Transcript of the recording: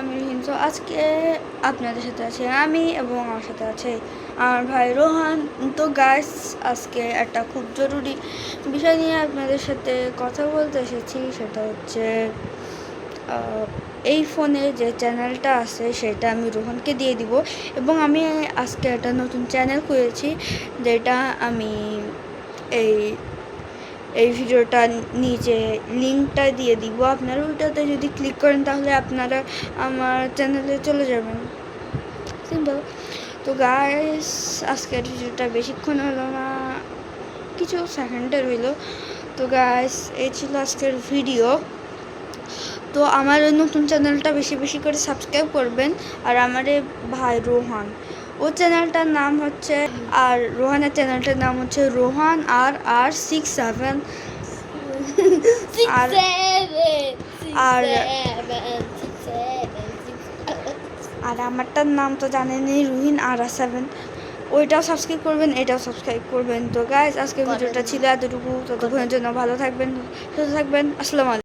আমি রহিন। তো আজকে আপনাদের সাথে আছে আমি এবং আমার সাথে আছে আমার ভাই রোহান। তো গাইস, আজকে একটা খুব জরুরি বিষয় নিয়ে আপনাদের সাথে কথা বলতে এসেছি। সেটা হচ্ছে এই ফোনে যে চ্যানেলটা আছে সেটা আমি রোহানকে দিয়ে দিব, এবং আমি আজকে একটা নতুন চ্যানেল খুলেছি যেটা আমি এই ভিডিওটা নিচে লিঙ্কটা দিয়ে দিব। আপনারা ওইটাতে যদি ক্লিক করেন তাহলে আপনারা আমার চ্যানেলে চলে যাবেন, সিম্পল। তো গাইস, আজকের ভিডিওটা বেশিক্ষণ হলো না, কিছু সেকেন্ডের হইলো। তো গাইস, এই ছিল আজকের ভিডিও। তো আমার নতুন চ্যানেলটা বেশি বেশি করে সাবস্ক্রাইব করবেন। আর আমার ভাই রোহান, ও চ্যানেলটার নাম হচ্ছে, আর রোহানের চ্যানেলটার নাম হচ্ছে রোহান RR67। আর আমারটার নাম তো জানেনই, রুহিন RR7। ওইটাও সাবস্ক্রাইব করবেন, এটাও সাবস্ক্রাইব করবেন। তো গাইস, আজকে ভিডিওটা ছিল এতটুকু। ততক্ষণের জন্য ভালো থাকবেন, সুস্থ থাকবেন। আসসালামু আলাইকুম।